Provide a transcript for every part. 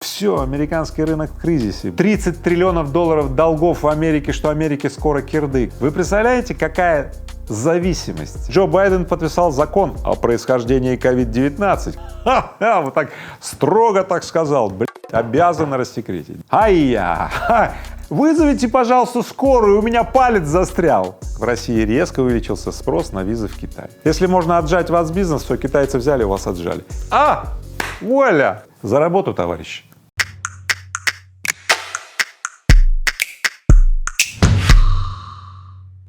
Все, американский рынок в кризисе. 30 триллионов долларов долгов в Америке, что Америке скоро кирдык. Вы представляете, какая зависимость? Джо Байден подписал закон о происхождении COVID-19. Вот так строго так сказал, обязан рассекретить. Ай-я! Вызовите, пожалуйста, скорую, у меня палец застрял. В России резко увеличился спрос на визы в Китай. Если можно отжать вас бизнес, то китайцы взяли, у вас отжали. Вуаля! За работу, товарищи!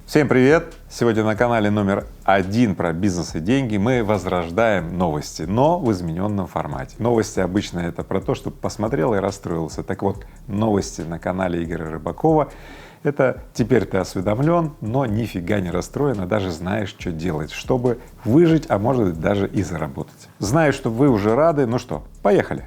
Всем привет! Сегодня на канале номер 1 про бизнес и деньги мы возрождаем новости, но в измененном формате. Новости обычно это про то, чтобы посмотрел и расстроился. Так вот, новости на канале Игоря Рыбакова — это теперь ты осведомлен, но нифига не расстроен, а даже знаешь, что делать, чтобы выжить, а может быть даже и заработать. Знаю, что вы уже рады, ну что, поехали!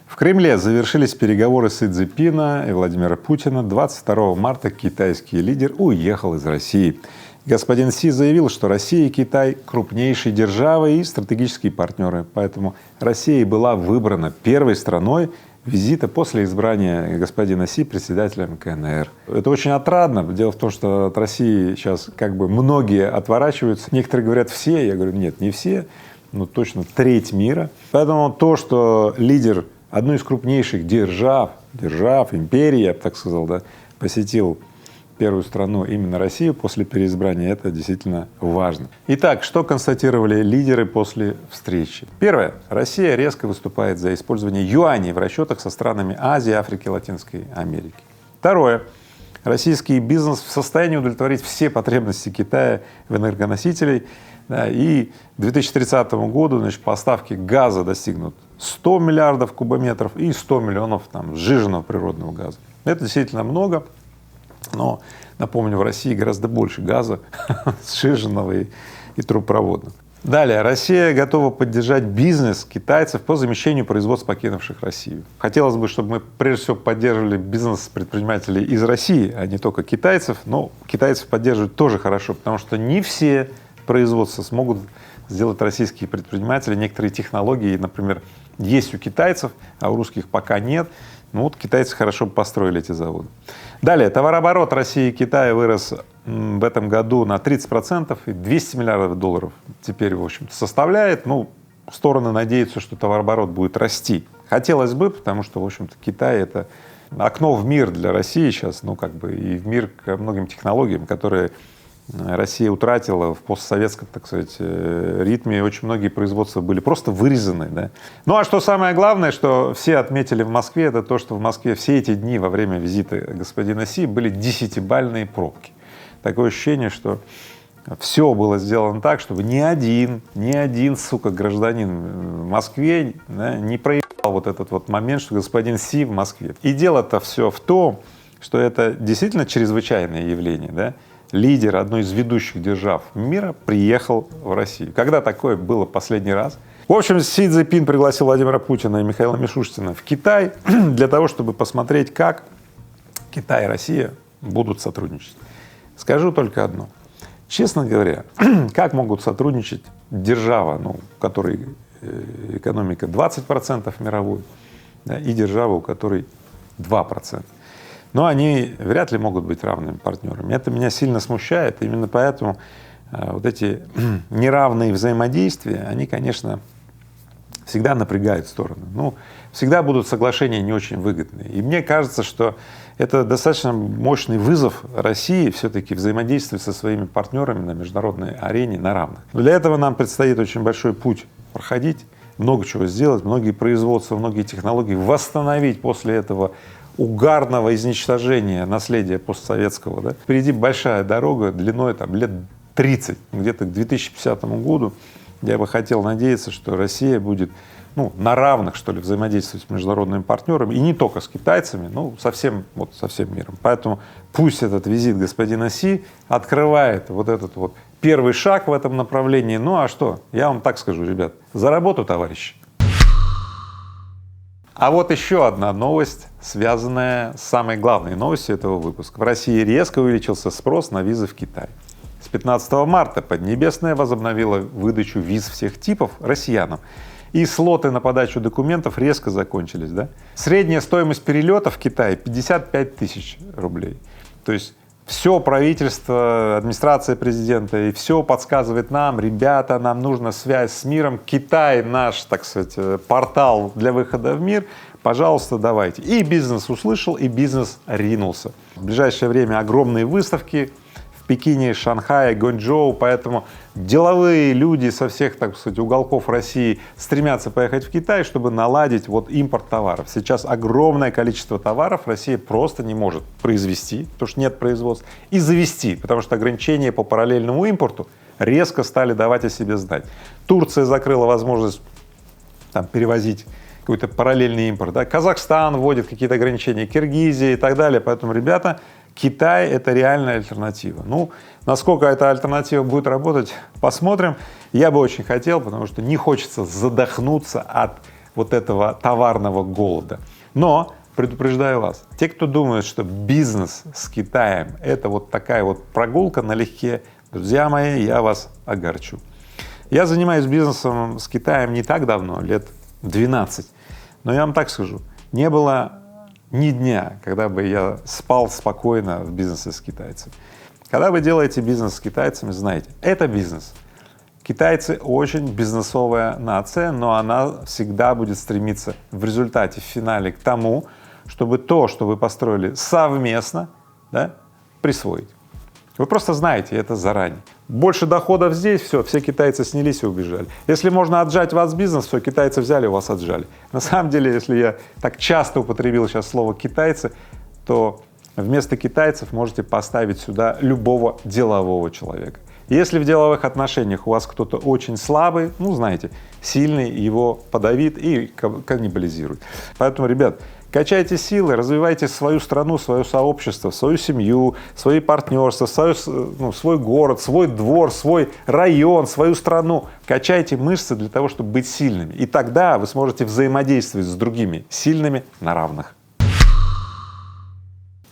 В Кремле завершились переговоры Си Цзиньпина и Владимира Путина. 22 марта китайский лидер уехал из России. Господин Си заявил, что Россия и Китай — крупнейшие державы и стратегические партнеры, поэтому Россия была выбрана первой страной визита после избрания господина Си председателем КНР. Это очень отрадно. Дело в том, что от России сейчас как бы многие отворачиваются. Некоторые говорят все, я говорю нет, не все, но точно треть мира. Поэтому то, что лидер одной из крупнейших держав, империи, я бы так сказал, да, посетил первую страну, именно Россию, после переизбрания, это действительно важно. Итак, что констатировали лидеры после встречи? Первое. Россия резко выступает за использование юаней в расчетах со странами Азии, Африки, Латинской Америки. Второе. Российский бизнес в состоянии удовлетворить все потребности Китая в энергоносителей, да, и к 2030 году, значит, поставки газа достигнут 100 миллиардов кубометров и 100 миллионов сжиженного природного газа. Это действительно много, но, напомню, в России гораздо больше газа сжиженного и трубопроводного. Далее, Россия готова поддержать бизнес китайцев по замещению производств, покинувших Россию. Хотелось бы, чтобы мы прежде всего поддерживали бизнес предпринимателей из России, а не только китайцев, но китайцев поддерживать тоже хорошо, потому что не все производства смогут сделать российские предприниматели. Некоторые технологии, например, есть у китайцев, а у русских пока нет. Ну вот китайцы хорошо построили эти заводы. Далее, товарооборот России и Китая вырос в этом году на 30% и 200 миллиардов долларов теперь, в общем-то, составляет. Ну, стороны надеются, что товарооборот будет расти. Хотелось бы, потому что, в общем-то, Китай — это окно в мир для России сейчас, ну, как бы и в мир к многим технологиям, которые Россия утратила в постсоветском, так сказать, ритме. Очень многие производства были просто вырезаны, да. Ну а что самое главное, что все отметили в Москве, это то, что в Москве все эти дни во время визита господина Си были 10-бальные пробки. Такое ощущение, что все было сделано так, чтобы ни один, сука, гражданин в Москве, да, не проебал вот этот вот момент, что господин Си в Москве. И дело-то все в том, что это действительно чрезвычайное явление, да. Лидер одной из ведущих держав мира приехал в Россию. Когда такое было последний раз? В общем, Си Цзиньпин пригласил Владимира Путина и Михаила Мишустина в Китай для того, чтобы посмотреть, как Китай и Россия будут сотрудничать. Скажу только одно. Честно говоря, как могут сотрудничать держава, у которой экономика 20% мировой, да, и держава, у которой 2%. Но они вряд ли могут быть равными партнерами. Это меня сильно смущает, именно поэтому вот эти неравные взаимодействия, они, конечно, всегда напрягают стороны. Ну, всегда будут соглашения не очень выгодные. И мне кажется, что это достаточно мощный вызов России все-таки взаимодействовать со своими партнерами на международной арене на равных. Но для этого нам предстоит очень большой путь проходить, много чего сделать, многие производства, многие технологии восстановить после этого угарного изничтожения наследия постсоветского, да. Впереди большая дорога длиной лет 30, где-то к 2050 году. Я бы хотел надеяться, что Россия будет на равных, что ли, взаимодействовать с международными партнерами, и не только с китайцами, со всем миром. Поэтому пусть этот визит господина Си открывает вот этот вот первый шаг в этом направлении. Ну а что, я вам так скажу, ребят, за работу, товарищи! А вот еще одна новость, связанная с самой главной новостью этого выпуска. В России резко увеличился спрос на визы в Китай. С 15 марта Поднебесная возобновила выдачу виз всех типов россиянам. и слоты на подачу документов резко закончились, да? Средняя стоимость перелета в Китай 55 тысяч рублей. То есть все правительство, администрация президента и все подсказывает нам: ребята, нам нужна связь с миром, Китай наш, так сказать, портал для выхода в мир, пожалуйста, давайте. И бизнес услышал, и бизнес ринулся. В ближайшее время огромные выставки в Пекине, Шанхае, Гуанчжоу, поэтому деловые люди со всех, так сказать, уголков России стремятся поехать в Китай, чтобы наладить вот импорт товаров. Сейчас огромное количество товаров Россия просто не может произвести, потому что нет производства, и завести, потому что ограничения по параллельному импорту резко стали давать о себе знать. Турция закрыла возможность там перевозить какой-то параллельный импорт, да? Казахстан вводит какие-то ограничения, Киргизия и так далее. Поэтому, ребята, Китай — это реальная альтернатива. Ну, насколько эта альтернатива будет работать, посмотрим. Я бы очень хотел, потому что не хочется задохнуться от вот этого товарного голода. Но предупреждаю вас, те, кто думает, что бизнес с Китаем — это вот такая вот прогулка налегке, друзья мои, я вас огорчу. Я занимаюсь бизнесом с Китаем не так давно, лет 12, но я вам так скажу, не было ни дня, когда бы я спал спокойно в бизнесе с китайцами. Когда вы делаете бизнес с китайцами, знаете, это бизнес. Китайцы очень бизнесовая нация, но она всегда будет стремиться в результате, в финале к тому, чтобы то, что вы построили совместно, да, присвоить. Вы просто знаете это заранее. Больше доходов здесь, все китайцы снялись и убежали. Если можно отжать вас бизнес, все, китайцы взяли, у вас отжали. На самом деле, если я так часто употребил сейчас слово «китайцы», то вместо китайцев можете поставить сюда любого делового человека. Если в деловых отношениях у вас кто-то очень слабый, ну, знаете, сильный его подавит и каннибализирует. Поэтому, ребят, качайте силы, развивайте свою страну, свое сообщество, свою семью, свои партнерства, свой город, свой двор, свой район, свою страну. Качайте мышцы для того, чтобы быть сильными. И тогда вы сможете взаимодействовать с другими сильными на равных.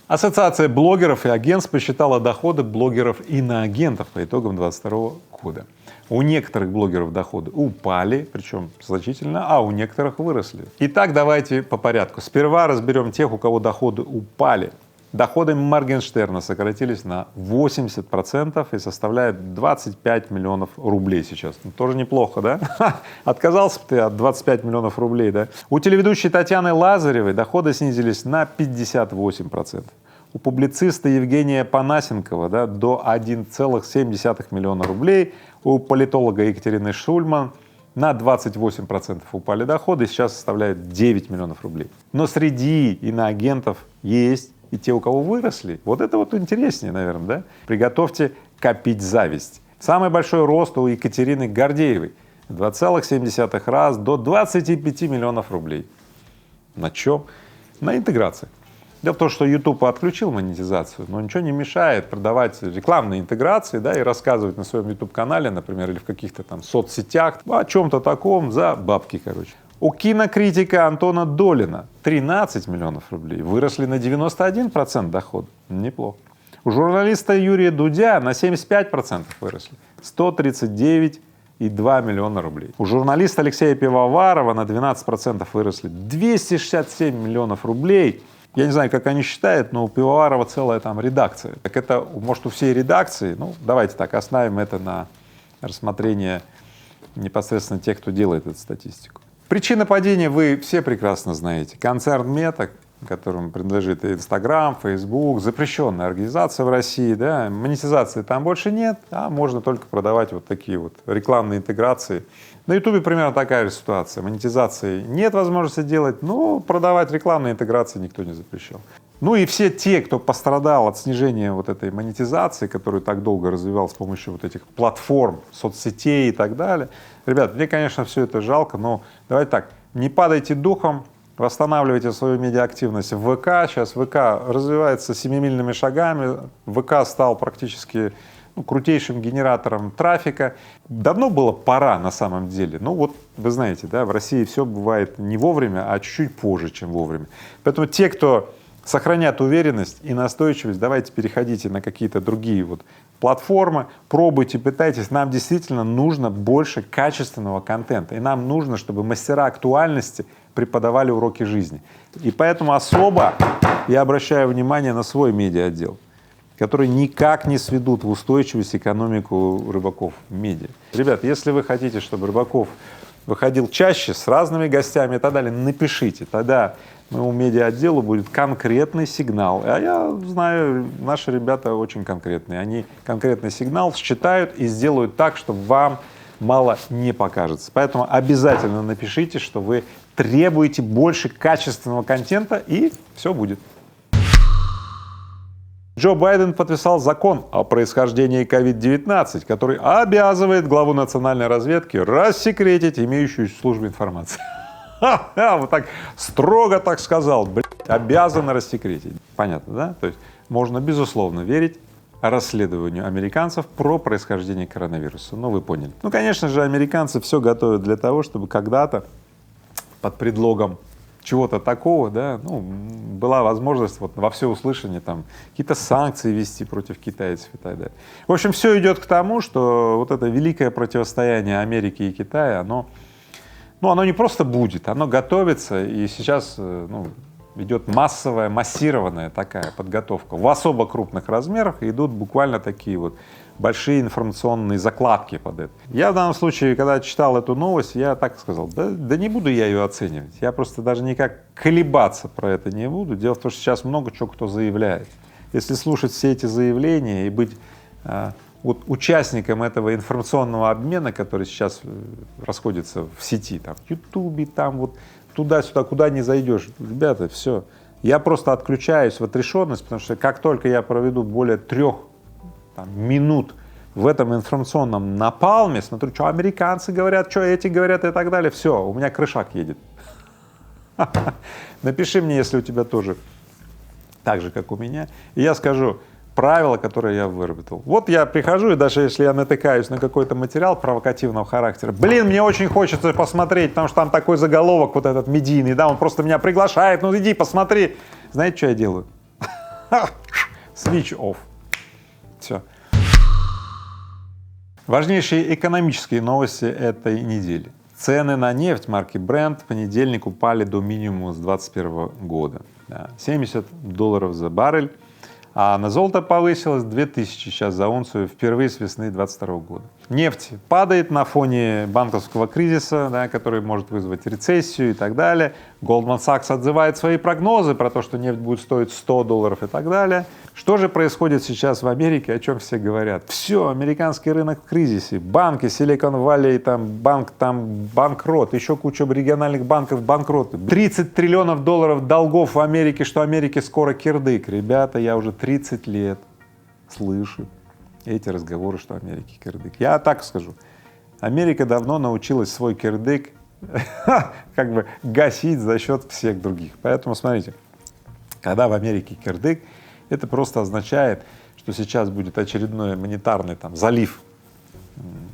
Ассоциация блогеров и агентств посчитала доходы блогеров-иноагентов по итогам 2022 года. У некоторых блогеров доходы упали, причем значительно, а у некоторых выросли. Итак, давайте по порядку. Сперва разберем тех, у кого доходы упали. Доходы Моргенштерна сократились на 80% и составляют 25 миллионов рублей сейчас. Ну, тоже неплохо, да? Отказался бы ты от 25 миллионов рублей, да? У телеведущей Татьяны Лазаревой доходы снизились на 58%. У публициста Евгения Панасенкова, да, до 1,7 миллиона рублей. У политолога Екатерины Шульман на 28% упали доходы, сейчас составляют 9 миллионов рублей. Но среди иноагентов есть и те, у кого выросли. Вот это вот интереснее, наверное, да? Приготовьте копить зависть. Самый большой рост у Екатерины Гордеевой — 2,7 раз до 25 миллионов рублей. На чем? На интеграции. Дело в том, что YouTube отключил монетизацию, но ничего не мешает продавать рекламные интеграции, да, и рассказывать на своем YouTube-канале, например, или в каких-то там соцсетях о чем-то таком за бабки, короче. У кинокритика Антона Долина 13 миллионов рублей, выросли на 91% дохода, неплохо. У журналиста Юрия Дудя на 75% выросли, 139,2 миллиона рублей. У журналиста Алексея Пивоварова на 12% выросли, 267 миллионов рублей. Я не знаю, как они считают, но у Пивоварова целая там редакция. Так это, может, у всей редакции? Ну, давайте так, оставим это на рассмотрение непосредственно тех, кто делает эту статистику. Причина падения вы все прекрасно знаете. Концерн Мета, которому принадлежит и Инстаграм, Фейсбук, запрещенная организация в России, да, монетизации там больше нет, а можно только продавать вот такие вот рекламные интеграции. На Ютубе примерно такая же ситуация. Монетизации нет возможности делать, но продавать рекламные интеграции никто не запрещал. Ну и все те, кто пострадал от снижения вот этой монетизации, которую так долго развивал с помощью вот этих платформ, соцсетей и так далее. Ребят, мне, конечно, все это жалко, но давайте так, не падайте духом, восстанавливайте свою медиаактивность в ВК. Сейчас ВК развивается семимильными шагами, ВК стал практически крутейшим генератором трафика. Давно было пора на самом деле. Ну вот вы знаете, да, в России все бывает не вовремя, а чуть-чуть позже, чем вовремя. Поэтому те, кто сохранят уверенность и настойчивость, давайте переходите на какие-то другие вот платформы, пробуйте, пытайтесь. Нам действительно нужно больше качественного контента, и нам нужно, чтобы мастера актуальности преподавали уроки жизни. И поэтому особо я обращаю внимание на свой медиа-отдел, которые никак не сведут в устойчивость экономику Рыбаков медиа. Ребят, если вы хотите, чтобы Рыбаков выходил чаще с разными гостями и так далее, напишите, тогда моему медиа-отделу будет конкретный сигнал. А я знаю, наши ребята очень конкретные, они конкретный сигнал считают и сделают так, чтобы вам мало не покажется. Поэтому обязательно напишите, что вы требуете больше качественного контента, и все будет. Джо Байден подписал закон о происхождении COVID-19, который обязывает главу национальной разведки рассекретить имеющуюся службу информации. Вот так строго так сказал, обязаны рассекретить. Понятно, да? То есть можно, безусловно, верить расследованию американцев про происхождение коронавируса. Ну, вы поняли. Ну, конечно же, американцы все готовят для того, чтобы когда-то под предлогом чего-то такого, да, ну, была возможность вот во всеуслышание там какие-то санкции ввести против китайцев и так далее. В общем, все идет к тому, что вот это великое противостояние Америки и Китая, оно не просто будет, оно готовится, и сейчас, идет массовая, массированная такая подготовка. В особо крупных размерах идут буквально такие вот большие информационные закладки под это. Я в данном случае, когда читал эту новость, я так сказал, да не буду я ее оценивать, я просто даже никак колебаться про это не буду. Дело в том, что сейчас много чего кто заявляет. Если слушать все эти заявления и быть вот участником этого информационного обмена, который сейчас расходится в сети, там, в Ютубе, там вот туда-сюда, куда не зайдешь, ребята, все. Я просто отключаюсь в отрешенность, потому что как только я проведу более 3 минут в этом информационном напалме, смотрю, что американцы говорят, что эти говорят и так далее, все, у меня крышак едет. Напиши мне, если у тебя тоже так же, как у меня, и я скажу правила, которые я выработал. Вот я прихожу, и даже если я натыкаюсь на какой-то материал провокативного характера, мне очень хочется посмотреть, потому что там такой заголовок вот этот медийный, да, он просто меня приглашает, ну иди посмотри. Знаете, что я делаю? Switch off. Все. Важнейшие экономические новости этой недели. Цены на нефть марки Brent в понедельник упали до минимума с 2021 года. Да, $70 за баррель. А на золото повысилось 2000 сейчас за унцию впервые с весны 2022 года. Нефть падает на фоне банковского кризиса, да, который может вызвать рецессию и так далее. Goldman Sachs отзывает свои прогнозы про то, что нефть будет стоить $100 и так далее. Что же происходит сейчас в Америке, о чем все говорят? Все, американский рынок в кризисе, банки, Silicon Valley, банк банкрот, еще куча региональных банков банкроты. 30 триллионов долларов долгов в Америке, что Америке скоро кирдык. Ребята, я уже 30 лет слышу эти разговоры, что Америке кирдык. Я так скажу, Америка давно научилась свой кирдык как бы гасить за счет всех других. Поэтому смотрите, когда в Америке кирдык, это просто означает, что сейчас будет очередной монетарный залив,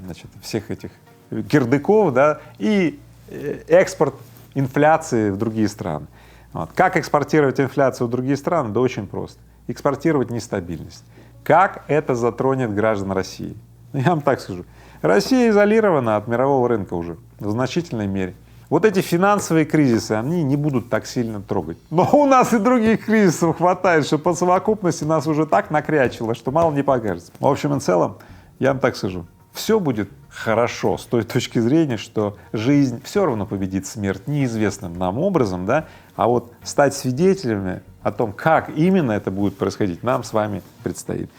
значит, всех этих кирдыков, да, и экспорт инфляции в другие страны. Вот. Как экспортировать инфляцию в другие страны? Да очень просто. Экспортировать нестабильность. Как это затронет граждан России? Я вам так скажу. Россия изолирована от мирового рынка уже в значительной мере. Вот эти финансовые кризисы, они не будут так сильно трогать. Но у нас и других кризисов хватает, что по совокупности нас уже так накрячило, что мало не покажется. В общем и целом, я вам так скажу, все будет хорошо с той точки зрения, что жизнь все равно победит смерть неизвестным нам образом, да, а вот стать свидетелями о том, как именно это будет происходить, нам с вами предстоит.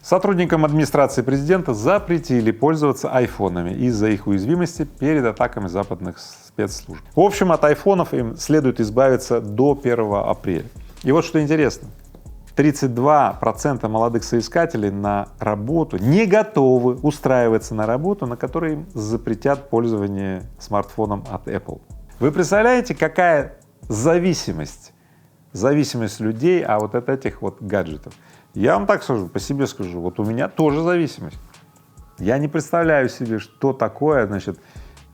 Сотрудникам администрации президента запретили пользоваться айфонами из-за их уязвимости перед атаками западных спецслужб. В общем, от айфонов им следует избавиться до 1 апреля. И вот что интересно, 32% молодых соискателей на работу не готовы устраиваться на работу, на которой им запретят пользование смартфоном от Apple. Вы представляете, какая зависимость людей от этих вот гаджетов? Я вам так скажу, по себе скажу, вот у меня тоже зависимость. Я не представляю себе, что такое, значит,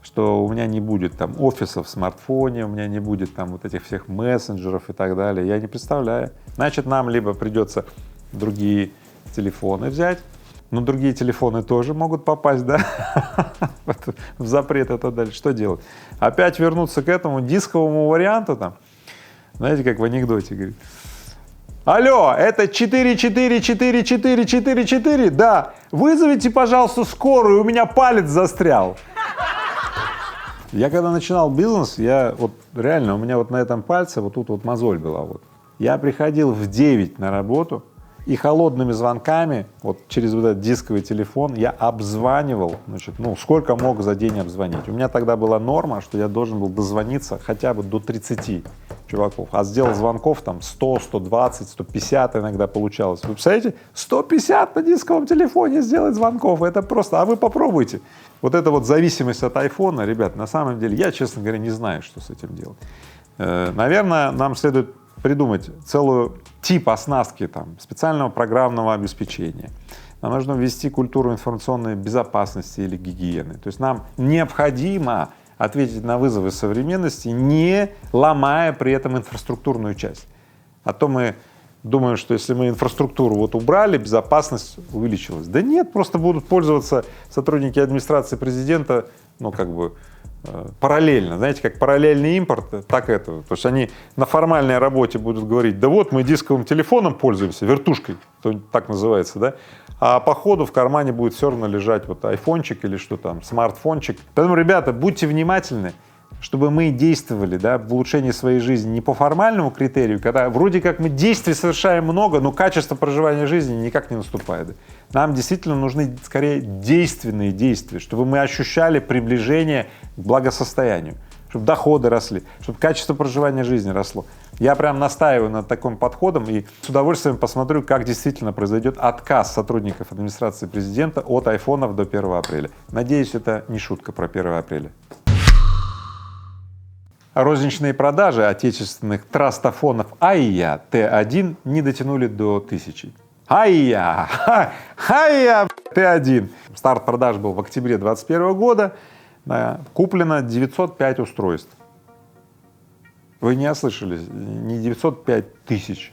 что у меня не будет там офиса в смартфоне, у меня не будет там вот этих всех мессенджеров и так далее. Я не представляю. Значит, нам либо придется другие телефоны взять, но другие телефоны тоже могут попасть, да, в запрет это дальше. Что делать? Опять вернуться к этому дисковому варианту там, знаете, как в анекдоте говорит: алло, это 4444444, да, вызовите, пожалуйста, скорую, у меня палец застрял. Я когда начинал бизнес, я вот реально, у меня вот на этом пальце вот тут вот мозоль была вот. Я приходил в 9 на работу и холодными звонками, вот через вот этот дисковый телефон, я обзванивал, значит, ну, сколько мог за день обзвонить. У меня тогда была норма, что я должен был дозвониться хотя бы до 30 чуваков, а сделал звонков там 100, 120, 150 иногда получалось. Вы представляете, 150 на дисковом телефоне сделать звонков, это просто, а вы попробуйте. Вот эта вот зависимость от айфона, ребят, на самом деле, я, честно говоря, не знаю, что с этим делать. Наверное, нам следует придумать целую тип оснастки там, специального программного обеспечения. Нам нужно ввести культуру информационной безопасности или гигиены. То есть нам необходимо ответить на вызовы современности, не ломая при этом инфраструктурную часть. А то мы думаем, что если мы инфраструктуру вот убрали, безопасность увеличилась. Да нет, просто будут пользоваться сотрудники администрации президента, ну как бы параллельно, знаете, как параллельный импорт, так это. То есть они на формальной работе будут говорить: да вот мы дисковым телефоном пользуемся, вертушкой, так называется, да, а по ходу в кармане будет все равно лежать вот айфончик или что там, смартфончик. Поэтому, ребята, будьте внимательны, чтобы мы действовали, да, в улучшении своей жизни не по формальному критерию, когда вроде как мы действий совершаем много, но качество проживания жизни никак не наступает. Нам действительно нужны скорее действенные действия, чтобы мы ощущали приближение к благосостоянию, чтобы доходы росли, чтобы качество проживания жизни росло. Я прям настаиваю над таким подходом и с удовольствием посмотрю, как действительно произойдет отказ сотрудников администрации президента от айфонов до 1 апреля. Надеюсь, это не шутка про 1 апреля. Розничные продажи отечественных трастафонов Айя Т1 не дотянули до 1000. Айя! Айя Т1! Старт продаж был в октябре 2021 года. Куплено 905 устройств. Вы не ослышались, не 905 тысяч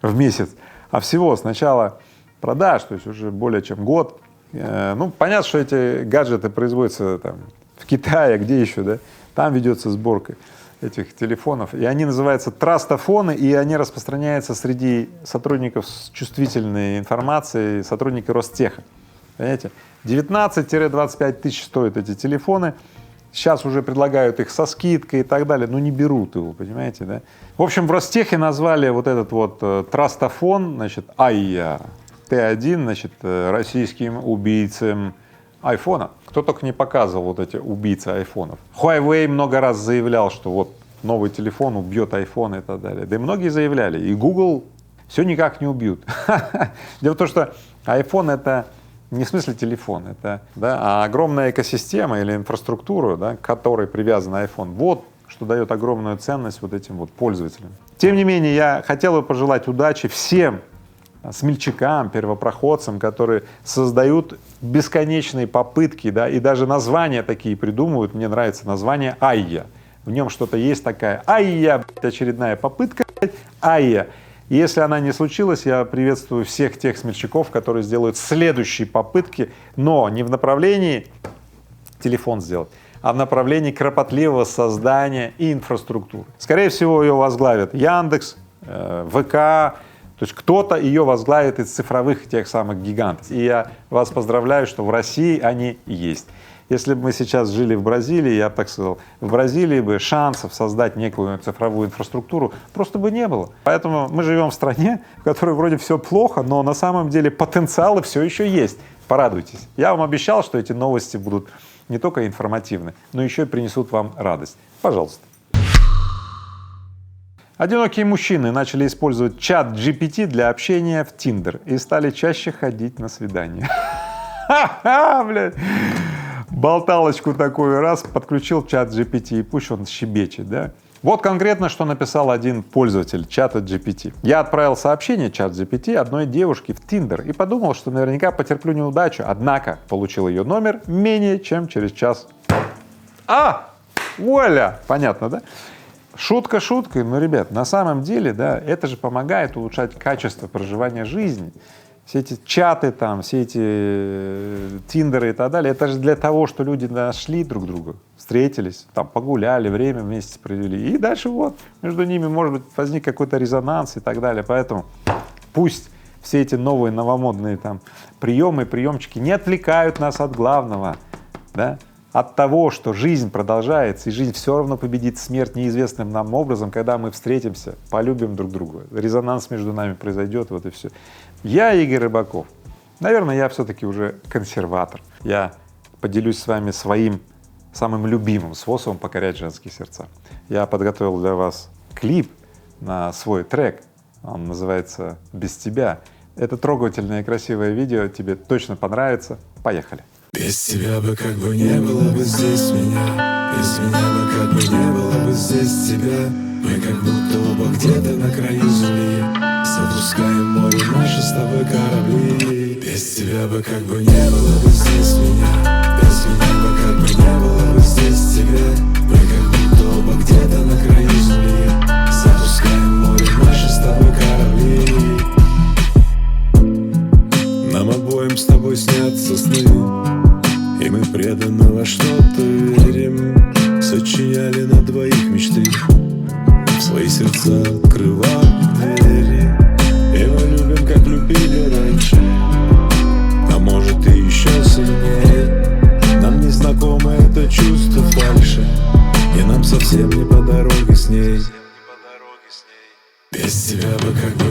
в месяц, а всего с начала продаж, то есть уже более чем год. Ну, понятно, что эти гаджеты производятся там в Китае, где еще, да? Там ведется сборка этих телефонов, и они называются трастафоны, и они распространяются среди сотрудников с чувствительной информацией, сотрудники Ростеха. Понимаете? 19-25 тысяч стоят эти телефоны. Сейчас уже предлагают их со скидкой и так далее, но не берут его, понимаете, да? В общем, в Ростехе назвали вот этот вот трастафон, значит, Айя Т1, значит, российским убийцам айфона. Кто только не показывал вот эти убийцы айфонов. Huawei много раз заявлял, что вот новый телефон убьет айфон и так далее. Да и многие заявляли. И Google все никак не убьют. Дело в том, что iPhone — это не в смысле телефон, это, да, а огромная экосистема или инфраструктура, да, к которой привязан iPhone. Вот что дает огромную ценность вот этим вот пользователям. Тем не менее, я хотел бы пожелать удачи всем смельчакам, первопроходцам, которые создают бесконечные попытки, да, и даже названия такие придумывают. Мне нравится название Айя. В нем что-то есть такая Айя, очередная попытка Айя. И если она не случилась, я приветствую всех тех смельчаков, которые сделают следующие попытки, но не в направлении телефон сделать, а в направлении кропотливого создания и инфраструктуры. Скорее всего, ее возглавят Яндекс, ВК. То есть кто-то ее возглавит из цифровых тех самых гигантов. И я вас поздравляю, что в России они есть. Если бы мы сейчас жили в Бразилии, я бы так сказал, в Бразилии бы шансов создать некую цифровую инфраструктуру просто бы не было. Поэтому мы живем в стране, в которой вроде все плохо, но на самом деле потенциалы все еще есть. Порадуйтесь. Я вам обещал, что эти новости будут не только информативны, но еще и принесут вам радость. Пожалуйста. Одинокие мужчины начали использовать чат GPT для общения в Tinder и стали чаще ходить на свидания. Ха-ха, блядь! болталочку такую раз подключил чат GPT, и пусть он щебечет, да. Вот конкретно, что написал один пользователь чата GPT. Я отправил сообщение чат GPT одной девушке в Tinder и подумал, что наверняка потерплю неудачу, однако получил ее номер менее чем через час. Вуаля! Понятно, да? Шутка шуткой, но, ребят, на самом деле, да, это же помогает улучшать качество проживания жизни. Все эти чаты там, все эти тиндеры и так далее, это же для того, что люди нашли друг друга, встретились, там, погуляли, время вместе провели, и дальше вот между ними, может быть, возник какой-то резонанс и так далее. Поэтому пусть все эти новые новомодные там приемы, приемчики не отвлекают нас от главного, да, от того, что жизнь продолжается, и жизнь все равно победит смерть неизвестным нам образом, когда мы встретимся, полюбим друг друга, резонанс между нами произойдет, вот и все. Я Игорь Рыбаков. Наверное, я все-таки уже консерватор. Я поделюсь с вами своим самым любимым способом покорять женские сердца. Я подготовил для вас клип на свой трек, он называется «Без тебя». Это трогательное и красивое видео, тебе точно понравится. Поехали! Без тебя бы как бы не было бы здесь меня, без меня бы как бы не было бы здесь тебя. Мы как будто оба где-то на краю земли, запускаем в море наши с тобой корабли. Без тебя бы как бы не было бы здесь меня, без меня бы как бы не было бы здесь тебя. Мы как будто оба где-то на краю земли, запускаем в море наши с тобой корабли. Нам обоим с тобой снятся сны, и мы преданно во что-то верим. Сочиняли на двоих мечты, в свои сердца открывали двери. И мы любим, как любили раньше, а может и еще сильнее. Нам не знакомо это чувство фальши, и нам совсем не по дороге с ней. Без тебя бы как бы